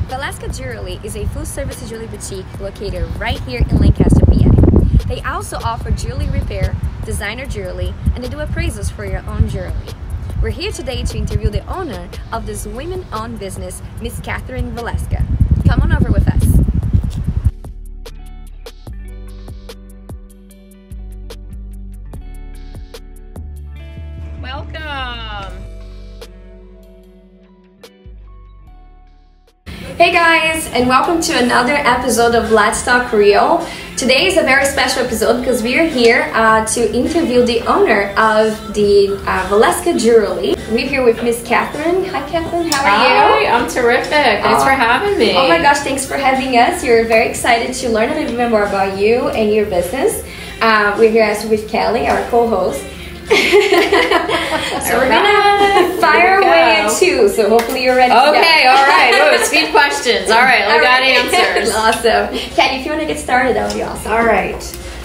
Veleska Jewelry is a full-service jewelry boutique located right here in Lancaster, PA. They also offer jewelry repair, designer jewelry, and they do appraisals for your own jewelry. We're here today to interview the owner of this women-owned business, Miss Kathryn Veleska. Come on over with us. Welcome. Hey guys, and welcome to another episode of Let's Talk Real. Today is a very special episode because we are here to interview the owner of the Veleska Jewelry. We're here with Miss Kathryn. Hi Kathryn, how are you? Hi, I'm terrific. Thanks for having me. Oh my gosh, thanks for having us. We're very excited to learn a little bit more about you and your business. We're here also with Kelly, our co-host. So we're gonna fire away at two, so hopefully you're ready to go. Okay, all right. Ooh, speed questions. All right, we got answers. Awesome. Kelly, if you want to get started, that would be awesome. All right,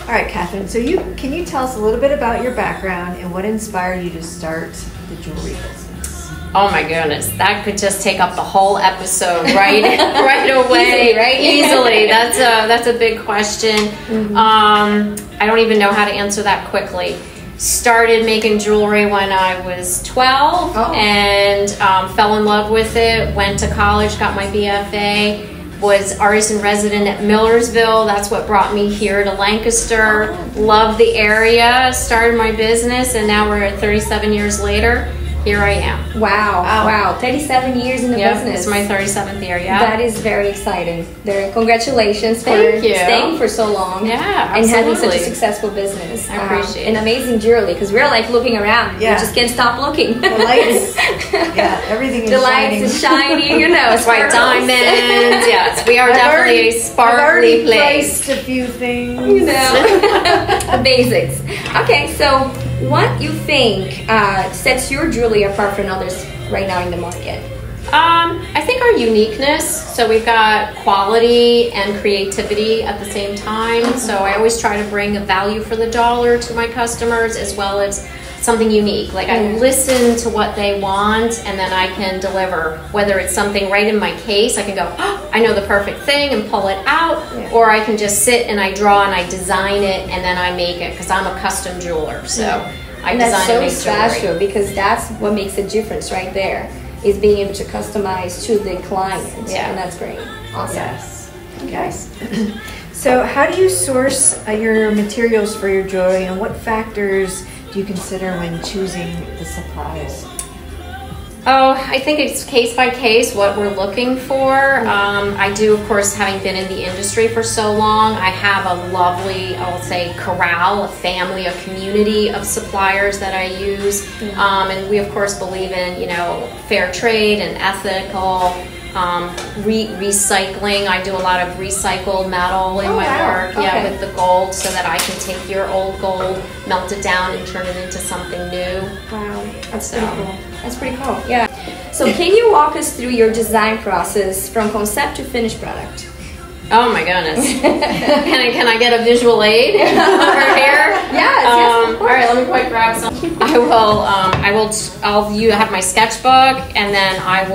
Kathryn. So can you tell us a little bit about your background and what inspired you to start the jewelry business? Oh my goodness, that could just take up the whole episode right away. Easily, right? Easily. That's a big question. Mm-hmm. I don't even know how to answer that quickly. Started making jewelry when I was 12 and fell in love with it. Went to college, got my BFA, was artist in resident at Millersville. That's what brought me here to Lancaster. Loved the area, started my business, and now we're 37 years later. Here I am. Wow. 37 years in the business. It's my 37th year, That is very exciting. Congratulations for staying for so long. Yeah, and having such a successful business. I appreciate it. And amazing jewelry, because we're like looking around. Yeah. We just can't stop looking. The lights, everything is the shining. lights are shining, it's white diamonds. Yes, we are definitely a sparkly I've already place. priced a few things. The basics. Okay, so what you think sets your jewelry apart from others right now in the market? I think our uniqueness. So we've got quality and creativity at the same time. So I always try to bring a value for the dollar to my customers as well as something unique. Like I listen to what they want and then I can deliver. Whether it's something right in my case, I can go, oh, I know the perfect thing and pull it out. Or I can just sit and I draw and I design it and then I make it because I'm a custom jeweler. So I design and make special jewelry. Because that's what makes a difference right there, is being able to customize to the client. And that's great. Awesome. Yes. Okay. So how do you source your materials for your jewelry, and what factors do you consider when choosing the supplies? Oh, I think it's case by case what we're looking for. I do, of course, having been in the industry for so long, I have a lovely, I'll say, corral, a family, a community of suppliers that I use. And we, of course, believe in, fair trade and ethical. Recycling. I do a lot of recycled metal in my work, with the gold, so that I can take your old gold, melt it down, and turn it into something new. Wow, that's pretty cool. That's pretty cool. Yeah. So can you walk us through your design process from concept to finished product? Oh my goodness. Can I get a visual aid over here? Yes, of course. All right, let me grab some. I'll have my sketchbook, and then I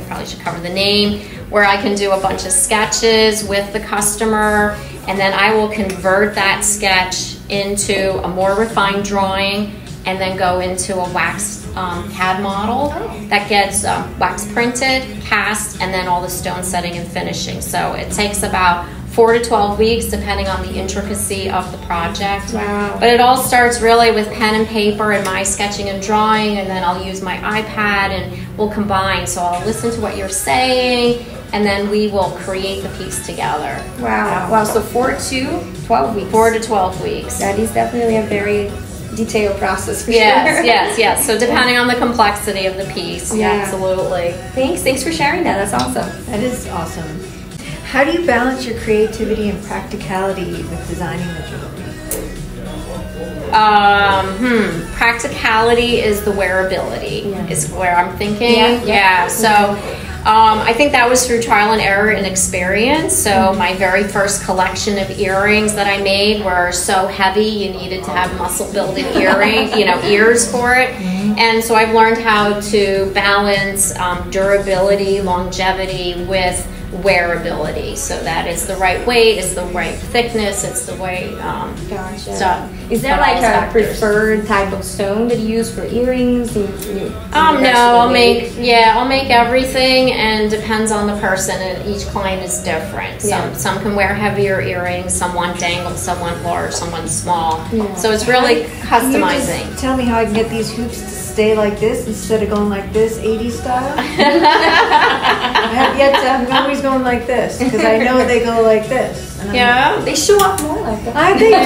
probably should cover the name, where I can do a bunch of sketches with the customer, and then I will convert that sketch into a more refined drawing, and then go into a wax CAD model that gets wax printed, cast, and then all the stone setting and finishing. So it takes about 4 to 12 weeks depending on the intricacy of the project. Wow. But it all starts really with pen and paper and my sketching and drawing, and then I'll use my iPad and we'll combine. So I'll listen to what you're saying, and then we will create the piece together. Wow. So 4 to 12 weeks. 4 to 12 weeks. That is definitely a very detailed process for sure. Yes. So depending on the complexity of the piece, absolutely. Thanks for sharing that. That's awesome. That is awesome. How do you balance your creativity and practicality with designing the jewelry? Practicality is the wearability, is where I'm thinking. So I think that was through trial and error and experience. So my very first collection of earrings that I made were so heavy you needed to have muscle building ears for it. And so I've learned how to balance durability, longevity with wearability, so that it's the right weight, it's the right thickness, it's the way. Gotcha. So is there like a preferred type of stone that you use for earrings? No, I'll make everything, and depends on the person, and each client is different. Some can wear heavier earrings, some want dangled, some want large, some want small. So it's really customizing. Can you just tell me how I can get these hoops to stay like this instead of going like this 80s style? I have yet to. I'm always going like this because I know they go like this. And they show off more like that. I think.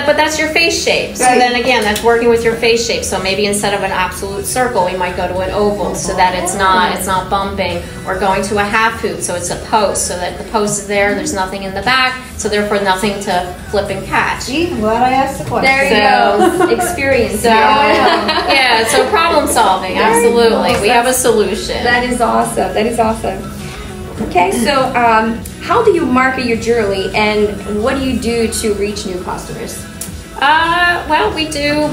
But that's your face shape. So then again, that's working with your face shape. So maybe instead of an absolute circle, we might go to an oval so that it's not bumping, or going to a half hoop so it's a post, so that the post is there. There's nothing in the back, so therefore nothing to flip and catch. Gee, I'm glad I asked the question. There you go. Experience. So so problem solving. Absolutely, we have a solution. That is awesome. That is awesome. Okay, so how do you market your jewelry, and what do you do to reach new customers? Well, we do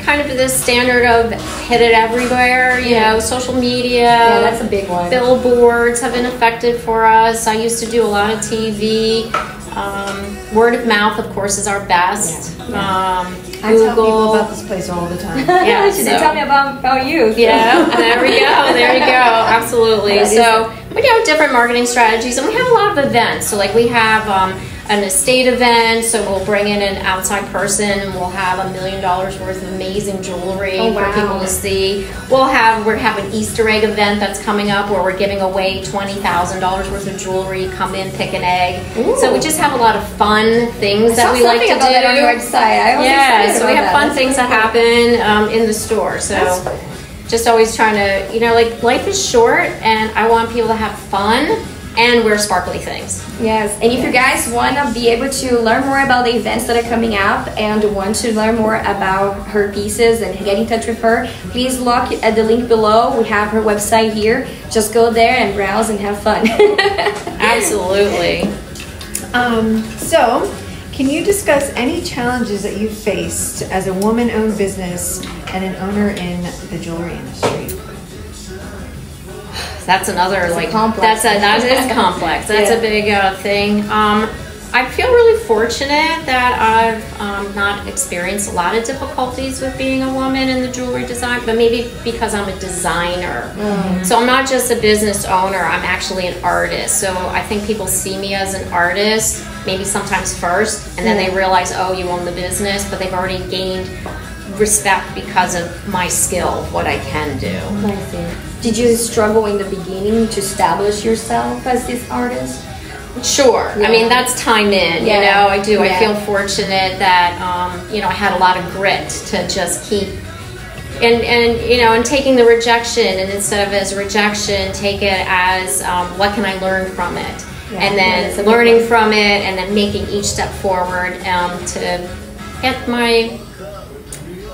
kind of this standard of hit it everywhere, you know, social media. Yeah, that's a big one. Billboards have been effective for us. I used to do a lot of TV. Word of mouth, of course, is our best. I tell people about this place all the time. Yeah, so. Tell me about you. So. Yeah, there we go. There you go. Absolutely. So we have different marketing strategies, and we have a lot of events. So like we have an estate event, so we'll bring in an outside person, and we'll have $1 million worth of amazing jewelry for people to see. We're gonna have an Easter egg event that's coming up where we're giving away $20,000 worth of jewelry. Come in, pick an egg. Ooh. So we just have a lot of fun things that we like to do. That on your website. So we have fun things that happen in the store. So just always trying to, you know, like life is short, and I want people to have fun and wear sparkly things. Yes, and if you guys want to be able to learn more about the events that are coming up and want to learn more about her pieces and get in touch with her, please look at the link below. We have her website here. Just go there and browse and have fun. Absolutely. So, can you discuss any challenges that you've faced as a woman-owned business and an owner in the jewelry industry? That's another complex. That is complex. That's a big thing. I feel really fortunate that I've not experienced a lot of difficulties with being a woman in the jewelry design, but maybe because I'm a designer. So I'm not just a business owner, I'm actually an artist. So I think people see me as an artist, maybe sometimes first, and then they realize, oh, you own the business, but they've already gained respect because of my skill, what I can do. I see. Did you struggle in the beginning to establish yourself as this artist? Sure. I mean, that's time in, you know, I do. I feel fortunate that, you know, I had a lot of grit to just keep, and you know, and taking the rejection, and instead of as rejection, take it as what can I learn from it? And then learning from it, and then making each step forward to get my,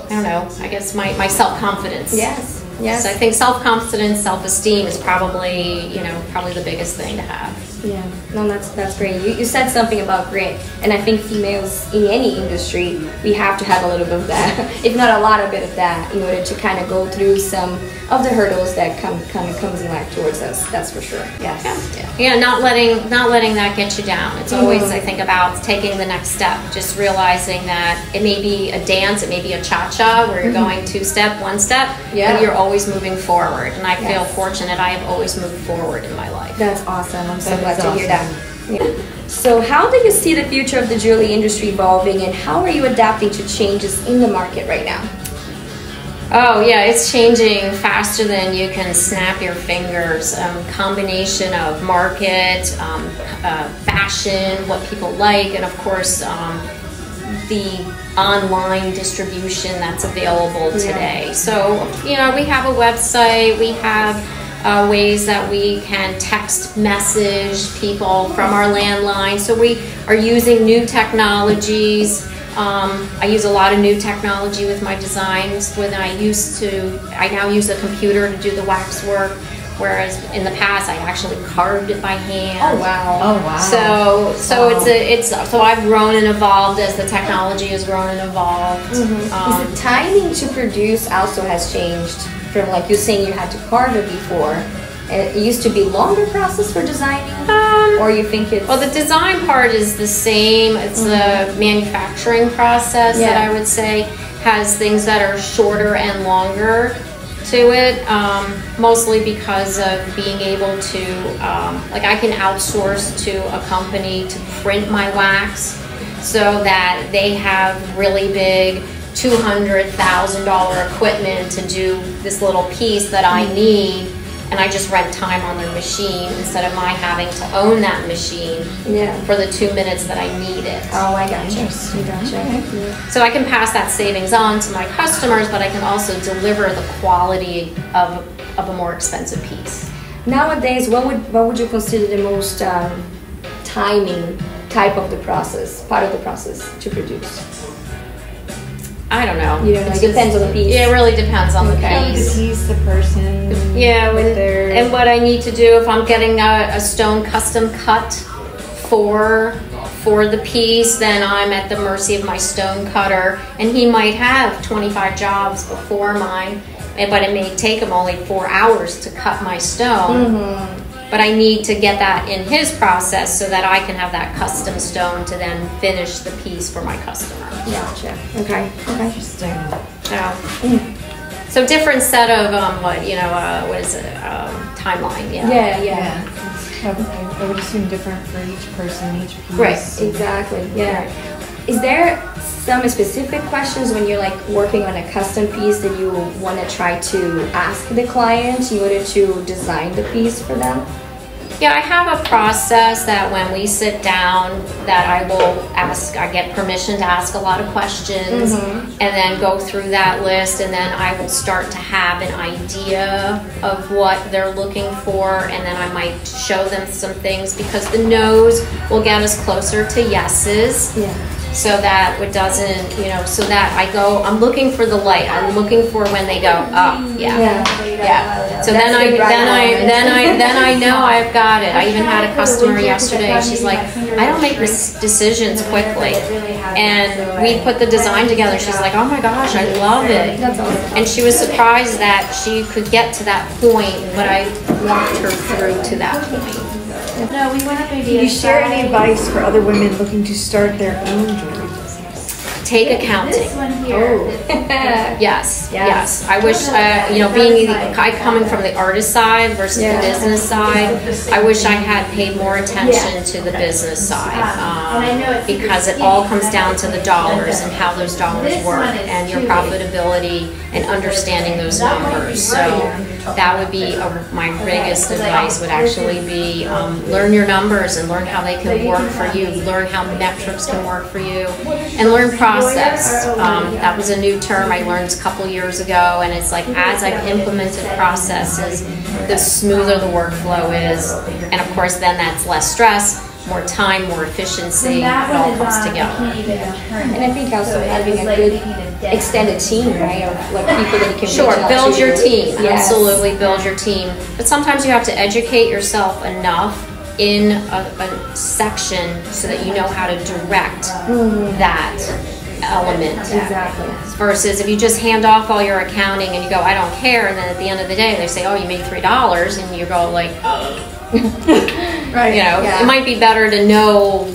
I don't know, I guess my self-confidence. Yes. Yes. So I think self-confidence, self-esteem is probably, you know, probably the biggest thing to have. Yeah, no, that's great. You said something about grit, and I think females in any industry, we have to have a little bit of that, if not a lot of bit of that, in order to kind of go through some of the hurdles that kind of comes in life towards us. That's for sure. Yes. Yeah, not letting that get you down. It's always, I think, about taking the next step. Just realizing that it may be a dance, it may be a cha-cha where you're going two-step, one-step, but you're always moving forward. And I feel fortunate. I have always moved forward in my life. That's awesome. I'm so glad to hear that. Yeah. So how do you see the future of the jewelry industry evolving, and how are you adapting to changes in the market right now? Oh yeah, it's changing faster than you can snap your fingers. Combination of market, fashion, what people like, and of course the online distribution that's available today. So, you know, we have a website, we have ways that we can text message people from our landline. So we are using new technologies. I use a lot of new technology with my designs. When I now use a computer to do the wax work, whereas in the past I actually carved it by hand. Oh wow! Oh wow! So I've grown and evolved as the technology has grown and evolved. Is the timing to produce also has changed from, like you're saying, you had to carve it before, It used to be longer process for designing, or you think it's... Well, the design part is the same. It's the manufacturing process that I would say has things that are shorter and longer to it, mostly because of being able to, like I can outsource to a company to print my wax so that they have really big $200,000 equipment to do this little piece that I need, and I just rent time on their machine instead of my having to own that machine for the 2 minutes that I need it. Oh, I gotcha. You gotcha. So I can pass that savings on to my customers, but I can also deliver the quality of a more expensive piece. Nowadays, what would you consider the most timing type of the process, part of the process to produce? I don't know. You don't know. It depends on the piece. Yeah, it really depends on the piece. The piece, the person. Yeah, and what I need to do if I'm getting a stone custom cut for the piece, then I'm at the mercy of my stone cutter, and he might have 25 jobs before mine, but it may take him only 4 hours to cut my stone. But I need to get that in his process so that I can have that custom stone to then finish the piece for my customer. Gotcha. Okay. Interesting. So different set of what is it? Timeline. Yeah. I would assume different for each person, each piece. Right. Exactly. Yeah. Is there some specific questions when you're like working on a custom piece that you want to try to ask the client in order to design the piece for them? Yeah, I have a process that when we sit down that I will ask, I get permission to ask a lot of questions and then go through that list, and then I will start to have an idea of what they're looking for, and then I might show them some things, because the no's will get us closer to yeses. So that it doesn't, so that I'm looking for the light. I'm looking for when they go, oh, yeah. So then I know I've got it. I even had a customer yesterday. She's like, I don't make decisions quickly. And we put the design together. She's like, oh my gosh, I love it. And she was surprised that she could get to that point, but I walked her through to that point. No, we went up maybe. Can you share any advice for other women looking to start their own jewelry business? Take accounting. Yes. I wish, coming from the artist side versus the business side, I wish I had paid more attention to the business side, because it all comes down to the dollars and how those dollars work and your profitability and understanding those numbers. So that would be my biggest advice, would actually be learn your numbers and learn how they can work for you, learn how metrics can work for you, and learn process. That was a new term I learned a couple years ago, and it's like, as I've implemented processes, the smoother the workflow is, and of course then that's less stress, more time, more efficiency, it all comes together. And I think also having a good extended team, right, of like people that you can build your team. Absolutely build your team. But sometimes you have to educate yourself enough in a section so that you know how to direct that element. Exactly. Versus if you just hand off all your accounting and you go, I don't care, and then at the end of the day they say, oh, you made $3, and you go like, right. It might be better to know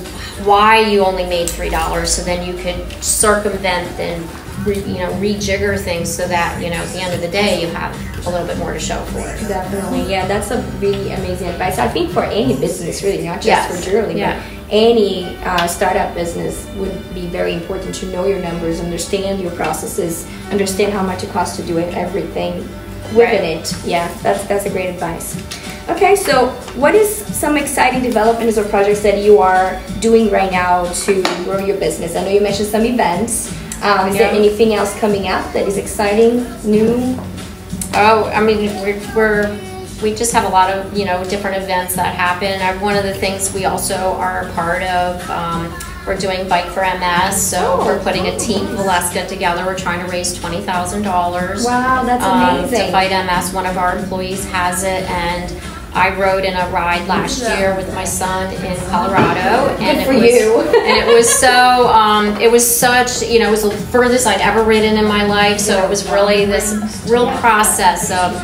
why you only made $3, so then you could circumvent and rejigger things so that at the end of the day you have a little bit more to show for it. Definitely, that's a really amazing advice. I think for any business, really, not just for jewelry, but any startup business would be very important to know your numbers, understand your processes, understand how much it costs to do it, everything within it. Yeah, that's a great advice. Okay, so what is some exciting developments or projects that you are doing right now to grow your business? I know you mentioned some events. Is there anything else coming up that is exciting, new? Oh, I mean, we just have a lot of different events that happen. One of the things we also are a part of, we're doing Bike for MS, so we're putting a team Veleska together. We're trying to raise $20,000. Wow, that's amazing. To fight MS. One of our employees has it, and I rode in a ride last year with my son in Colorado, and it was so, it was such, it was the furthest I'd ever ridden in my life. So it was really this real process of,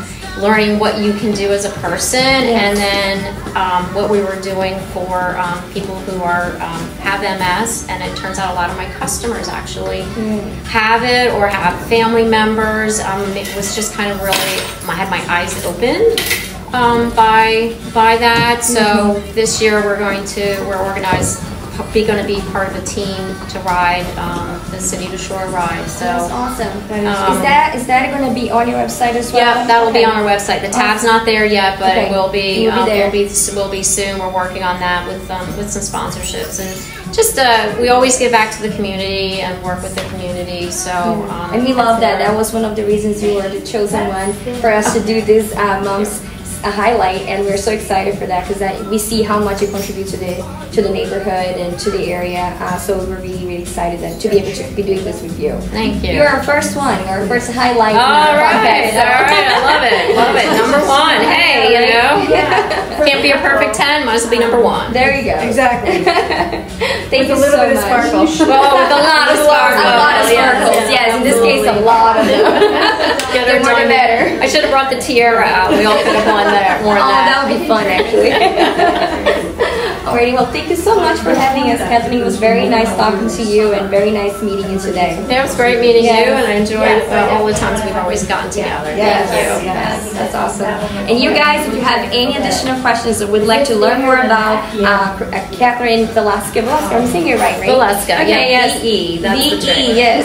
learning what you can do as a person, and then what we were doing for people who have MS, and it turns out a lot of my customers actually have it or have family members. It was just kind of really, I had my eyes open by that. So this year we're going to be part of a team to ride the City to Shore ride. So that's awesome. Is that going to be on your website as well? Yeah, that will be on our website. The tab's not there yet, but it will be. Will be soon. We're working on that with some sponsorships, and just we always give back to the community and work with the community. So and we love that. That was one of the reasons you were the chosen one for us to do this Moms highlight, and we're so excited for that because we see how much you contribute to the neighborhood and to the area. So we're really excited to be able to be doing this with you. Thank you. You're our first one, our first highlight. All right, I love it. Number one. Hey, you know, can't be a perfect 10, might as well be number 1. There you go. Exactly. Thank you a little so bit of much. sparkle. Well, with a lot of sparkles. A lot of sparkles. Yes, in this case, a lot of them. The more the better. I should have brought the tiara out. We all could have won that. More than that would be fun, actually. Alrighty, well, thank you so much for having us, Kathryn. It was very nice talking to you and very nice meeting you today. Yeah, it was great meeting you, and I enjoyed all the times we've always gotten together. Yes, thank you. Yes, that's awesome. And you guys, if you have any additional questions or would like to learn more about Kathryn Veleska, I'm saying it right? Veleska, okay, yes. V-E, that's the trick. Yes.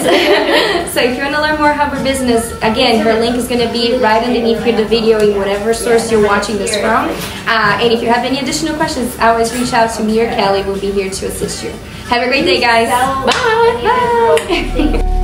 So if you want to learn more about her business, again, her link is going to be right underneath here, the video, in whatever source you're watching this from. And if you have any additional questions, always reach out to me or Kelly. We'll be here to assist you. Have a great day, guys. Bye. Bye.